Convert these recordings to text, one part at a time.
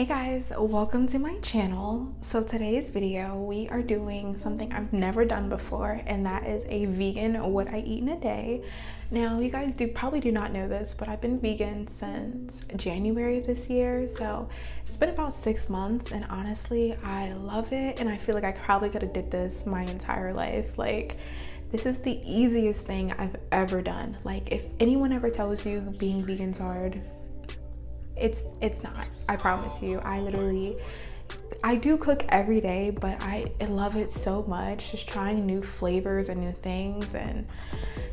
Hey guys, welcome to my channel. So today's video, we are doing something I've never done before, and that is a vegan what I eat in a day. Now, you guys probably do not know this, but I've been vegan since January of this year. So it's been about 6 months, and honestly, I love it. And I feel like I probably could have did this my entire life. Like, this is the easiest thing I've ever done. Like, if anyone ever tells you being vegan's hard, it's not. I promise you. I do cook every day, but I love it so much, just trying new flavors and new things. And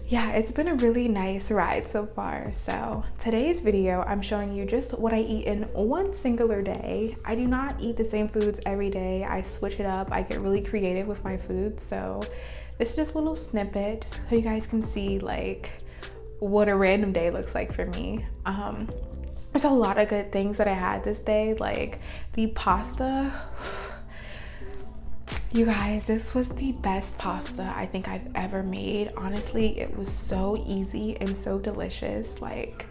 yeah, it's been a really nice ride so far. So today's video, I'm showing you just what I eat in one singular day. I do not eat the same foods every day. I switch it up. I get really creative with my food. So this is just a little snippet just so you guys can see like what a random day looks like for me. There's a lot of good things that I had this day, like the pasta. You guys, this was the best pasta I think I've ever made. Honestly, it was so easy and so delicious. Like,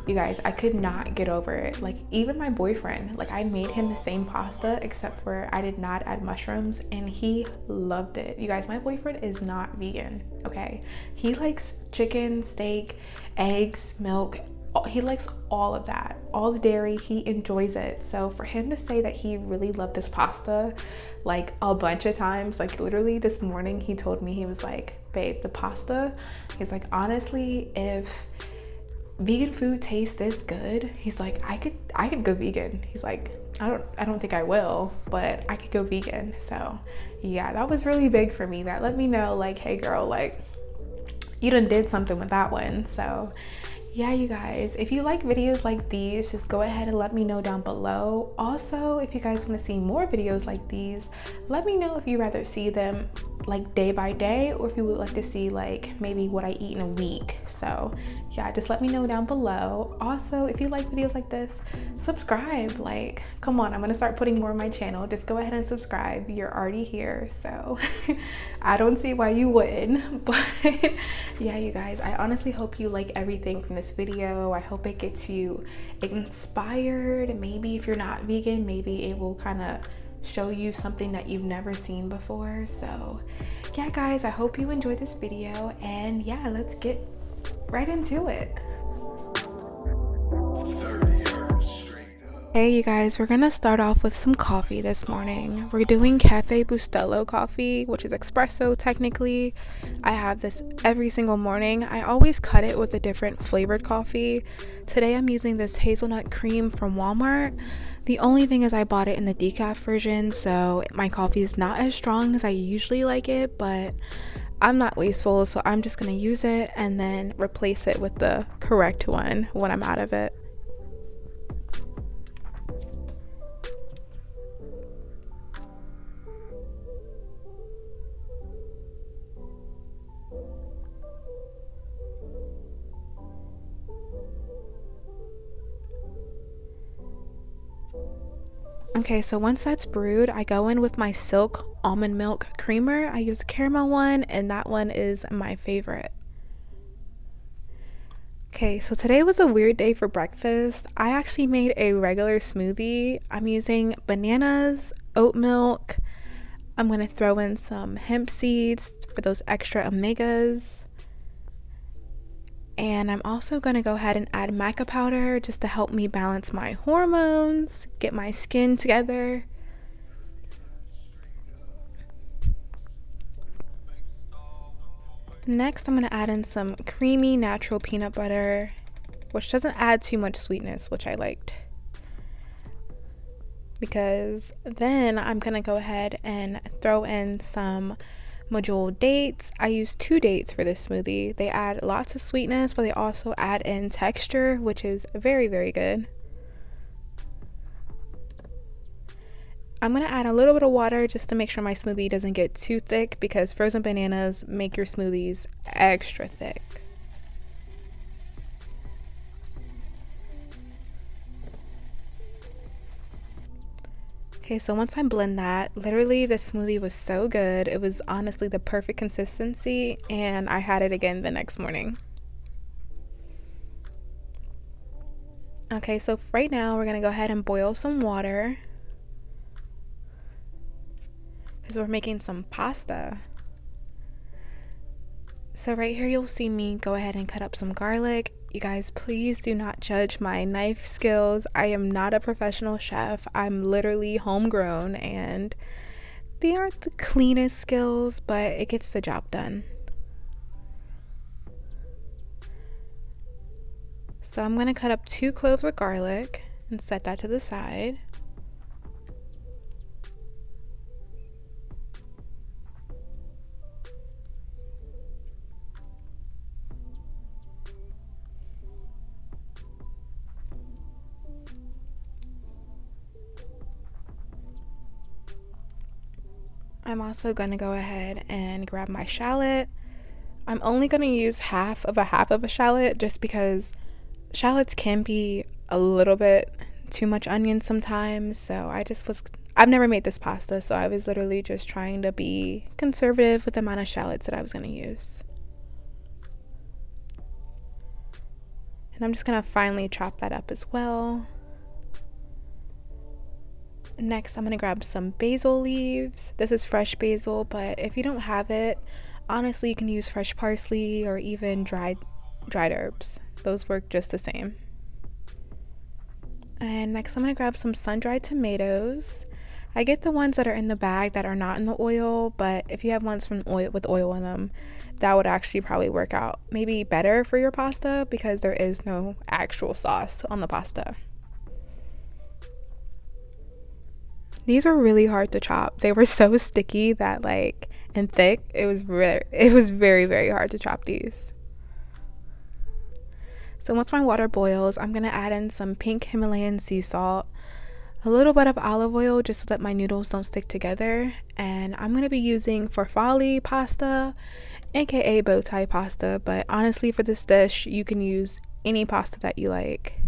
you guys, I could not get over it. Like, even my boyfriend, like, I made him the same pasta except for I did not add mushrooms, and he loved it. You guys, my boyfriend is not vegan, okay? He likes chicken, steak, eggs, milk. He likes all of that, all the dairy. He enjoys it. So for him to say that he really loved this pasta like a bunch of times, like literally this morning he told me, he was like, babe, the pasta, he's like, honestly, if vegan food tastes this good, he's like, I could go vegan. He's like, I don't think I will, but I could go vegan. So yeah, that was really big for me. That let me know like, hey girl, like you done did something with that one. So yeah, you guys, if you like videos like these, just go ahead and let me know down below. Also, if you guys want to see more videos like these, let me know if you'd rather see them like day by day, or if you would like to see like maybe what I eat in a week. So yeah, just let me know down below. Also, if you like videos like this, subscribe. Like, come on, I'm gonna start putting more on my channel. Just go ahead and subscribe. You're already here, so I don't see why you wouldn't. But yeah, you guys, I honestly hope you like everything from this video. I hope it gets you inspired. Maybe if you're not vegan, maybe it will kind of show you something that you've never seen before. So yeah, guys, I hope you enjoyed this video, and yeah, let's get right into it. Hey you guys, we're gonna start off with some coffee this morning. We're doing Cafe Bustelo coffee, which is espresso technically. I have this every single morning. I always cut it with a different flavored coffee. Today I'm using this hazelnut cream from Walmart. The only thing is I bought it in the decaf version, so my coffee is not as strong as I usually like it, but I'm not wasteful, so I'm just gonna use it and then replace it with the correct one when I'm out of it. Okay, so once that's brewed, I go in with my Silk almond milk creamer. I use the caramel one, and that one is my favorite. Okay, so today was a weird day for breakfast. I actually made a regular smoothie. I'm using bananas, oat milk. I'm going to throw in some hemp seeds for those extra omegas. And I'm also going to go ahead and add Maca powder just to help me balance my hormones, get my skin together. Next, I'm going to add in some creamy natural peanut butter, which doesn't add too much sweetness, which I liked. Because then I'm going to go ahead and throw in some Mejool dates. I use 2 dates for this smoothie. They add lots of sweetness, but they also add in texture, which is very, very good. I'm going to add a little bit of water just to make sure my smoothie doesn't get too thick, because frozen bananas make your smoothies extra thick. Okay, so once I blend that, literally the smoothie was so good. It was honestly the perfect consistency, and I had it again the next morning. Okay, so right now we're gonna go ahead and boil some water because we're making some pasta. So right here you'll see me go ahead and cut up some garlic. You guys, please do not judge my knife skills. I am not a professional chef. I'm literally homegrown and they aren't the cleanest skills, but it gets the job done. So I'm going to cut up 2 cloves of garlic and set that to the side. I'm also going to go ahead and grab my shallot. I'm only going to use half of a shallot just because shallots can be a little bit too much onion sometimes. So I've never made this pasta, so I was literally just trying to be conservative with the amount of shallots that I was going to use. And I'm just going to finely chop that up as well. Next, I'm going to grab some basil leaves. This is fresh basil, but if you don't have it, honestly, you can use fresh parsley or even dried herbs. Those work just the same. And next, I'm going to grab some sun-dried tomatoes. I get the ones that are in the bag that are not in the oil, but if you have ones from oil with oil in them, that would actually probably work out maybe better for your pasta because there is no actual sauce on the pasta. These are really hard to chop. They were so sticky that and thick. It was very, very hard to chop these. So once my water boils, I'm going to add in some pink Himalayan sea salt, a little bit of olive oil just so that my noodles don't stick together. And I'm going to be using Farfalle Pasta, aka bow tie pasta. But honestly, for this dish, you can use any pasta that you like.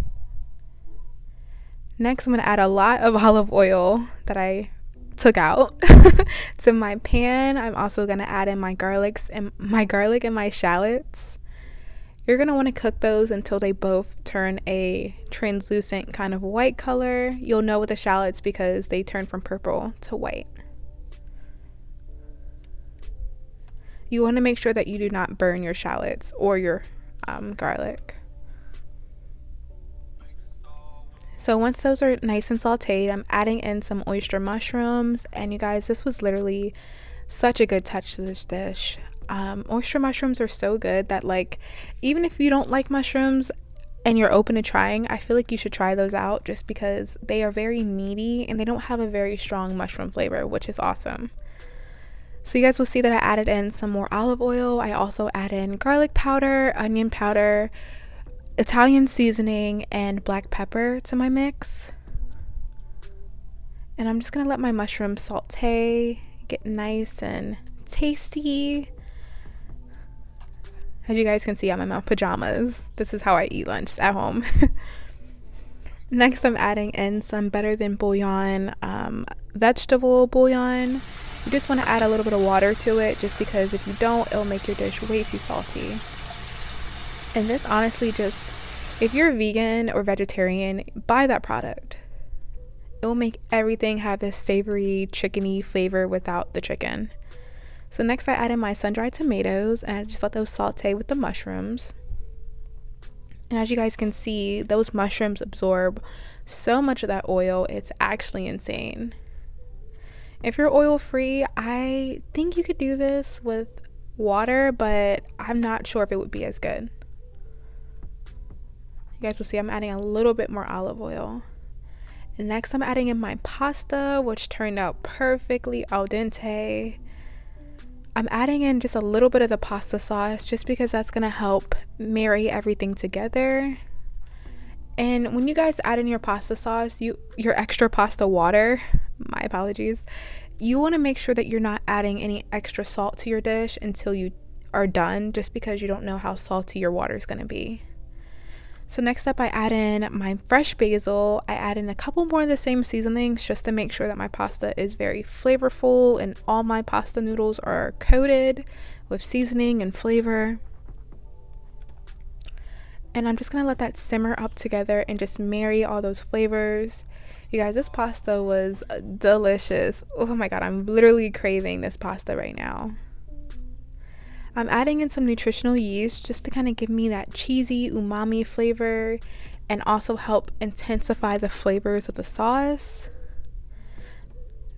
Next, I'm going to add a lot of olive oil that I took out to my pan. I'm also going to add in my garlic and my shallots. You're going to want to cook those until they both turn a translucent kind of white color. You'll know with the shallots because they turn from purple to white. You want to make sure that you do not burn your shallots or your garlic. So once those are nice and sauteed, I'm adding in some oyster mushrooms. And you guys, this was literally such a good touch to this dish. Oyster mushrooms are so good that even if you don't like mushrooms and you're open to trying, I feel like you should try those out just because they are very meaty and they don't have a very strong mushroom flavor, which is awesome. So you guys will see that I added in some more olive oil. I also add in garlic powder, onion powder, Italian seasoning, and black pepper to my mix. And I'm just gonna let my mushrooms saute, get nice and tasty. As you guys can see, I'm in my pajamas. This is how I eat lunch at home. Next, I'm adding in some Better Than Bouillon vegetable bouillon. You just want to add a little bit of water to it just because if you don't, it'll make your dish way too salty. And this honestly if you're vegan or vegetarian, buy that product. It will make everything have this savory, chickeny flavor without the chicken. So next I add in my sun-dried tomatoes and I just let those saute with the mushrooms. And as you guys can see, those mushrooms absorb so much of that oil, it's actually insane. If you're oil free, I think you could do this with water, but I'm not sure if it would be as good. You guys will see I'm adding a little bit more olive oil. And next I'm adding in my pasta, which turned out perfectly al dente. I'm adding in just a little bit of the pasta sauce just because that's going to help marry everything together. And when you guys add in your pasta sauce, your extra pasta water, my apologies, you want to make sure that you're not adding any extra salt to your dish until you are done, just because you don't know how salty your water is going to be. So next up, I add in my fresh basil. I add in a couple more of the same seasonings just to make sure that my pasta is very flavorful and all my pasta noodles are coated with seasoning and flavor. And I'm just gonna let that simmer up together and just marry all those flavors. You guys, this pasta was delicious. Oh my god, I'm literally craving this pasta right now. I'm adding in some nutritional yeast just to kind of give me that cheesy umami flavor and also help intensify the flavors of the sauce.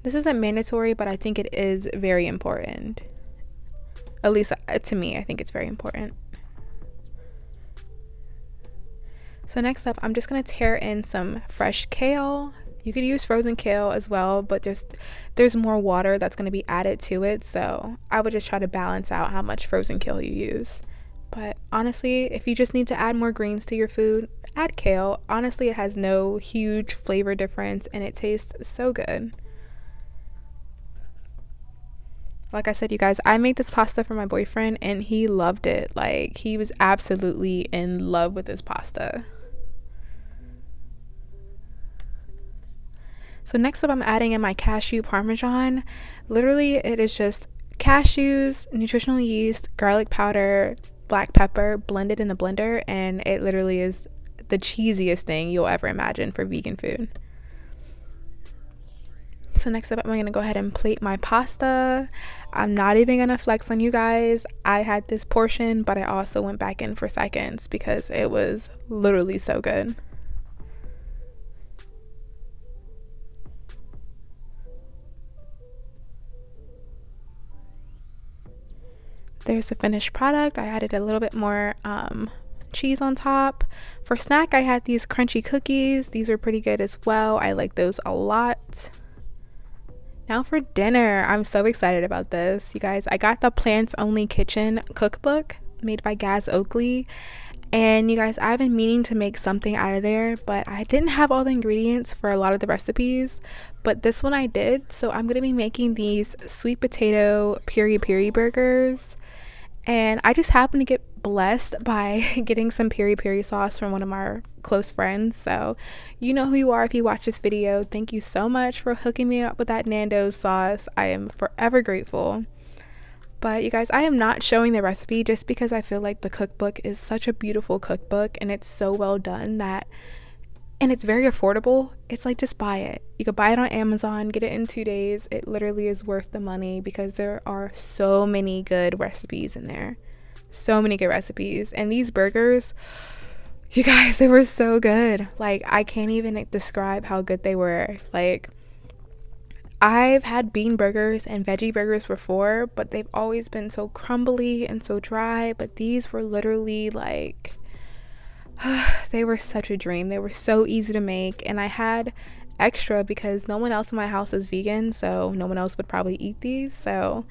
This isn't mandatory, but I think it is very important. At least to me, I think it's very important. So next up, I'm just going to tear in some fresh kale. You could use frozen kale as well, but there's more water that's going to be added to it. So I would just try to balance out how much frozen kale you use. But honestly, if you just need to add more greens to your food, add kale. Honestly, it has no huge flavor difference and it tastes so good. Like I said, you guys, I made this pasta for my boyfriend and he loved it. Like, he was absolutely in love with this pasta. So next up, I'm adding in my cashew parmesan. Literally, it is just cashews, nutritional yeast, garlic powder, black pepper blended in the blender, and it literally is the cheesiest thing you'll ever imagine for vegan food. So next up, I'm going to go ahead and plate my pasta. I'm not even going to flex on you guys. I had this portion, but I also went back in for seconds because it was literally so good. There's the finished product. I added a little bit more cheese on top. For snack, I had these crunchy cookies. These are pretty good as well. I like those a lot. Now for dinner, I'm so excited about this. You guys, I got the Plants Only Kitchen cookbook made by Gaz Oakley. And you guys, I've been meaning to make something out of there, but I didn't have all the ingredients for a lot of the recipes. But this one I did. So I'm going to be making these sweet potato peri burgers. And I just happened to get blessed by getting some peri sauce from one of our close friends. So you know who you are if you watch this video. Thank you so much for hooking me up with that Nando's sauce. I am forever grateful. But you guys, I am not showing the recipe just because I feel like the cookbook is such a beautiful cookbook and it's so well done and it's very affordable. It's like, just buy it. You could buy it on Amazon, get it in 2 days. It literally is worth the money because there are so many good recipes in there. So many good recipes. And these burgers, you guys, they were so good. Like, I can't even describe how good they were. Like, I've had bean burgers and veggie burgers before, but they've always been so crumbly and so dry. But these were literally like, they were such a dream. They were so easy to make, and I had extra because no one else in my house is vegan, so no one else would probably eat these. So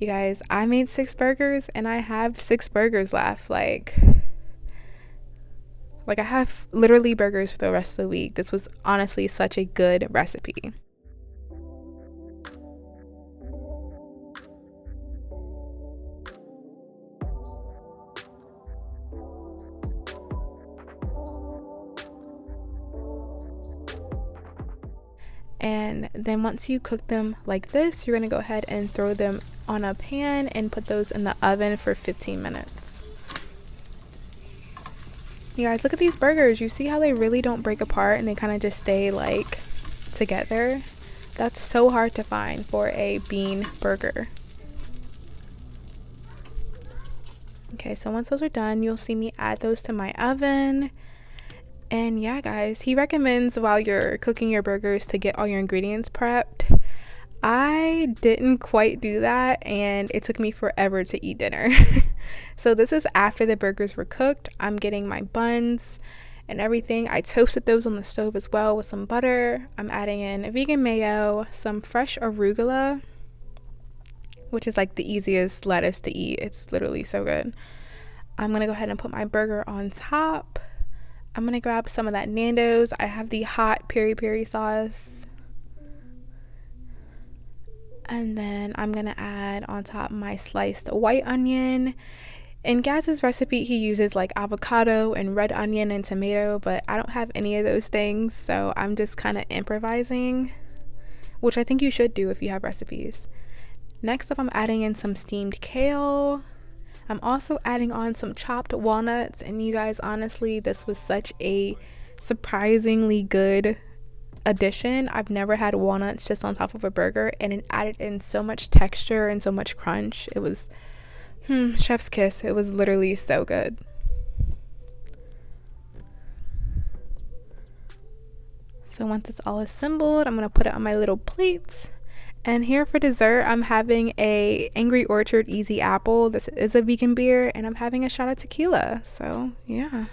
you guys, I made 6 burgers and I have 6 burgers left. Like I have literally burgers for the rest of the week. This was honestly such a good recipe. And then once you cook them like this, you're going to go ahead and throw them on a pan and put those in the oven for 15 minutes. You guys, look at these burgers. You see how they really don't break apart and they kind of just stay like together? That's so hard to find for a bean burger. Okay, so once those are done, you'll see me add those to my oven. And yeah, guys, he recommends while you're cooking your burgers to get all your ingredients prepped. I didn't quite do that, and it took me forever to eat dinner. So this is after the burgers were cooked. I'm getting my buns and everything. I toasted those on the stove as well with some butter. I'm adding in vegan mayo, some fresh arugula, which is like the easiest lettuce to eat. It's literally so good. I'm gonna go ahead and put my burger on top. I'm gonna grab some of that Nando's. I have the hot peri sauce. And then I'm gonna add on top my sliced white onion. In Gaz's recipe, he uses like avocado and red onion and tomato, but I don't have any of those things, so I'm just kind of improvising, which I think you should do if you have recipes. Next up, I'm adding in some steamed kale. I'm also adding on some chopped walnuts, and you guys, honestly, this was such a surprisingly good addition. I've never had walnuts just on top of a burger, and it added in so much texture and so much crunch. It was chef's kiss. It was literally so good. So once it's all assembled, I'm gonna put it on my little plates. And here for dessert, I'm having a Angry Orchard Easy Apple. This is a vegan beer, and I'm having a shot of tequila. So yeah,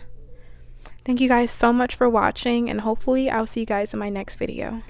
thank you guys so much for watching, and hopefully I'll see you guys in my next video.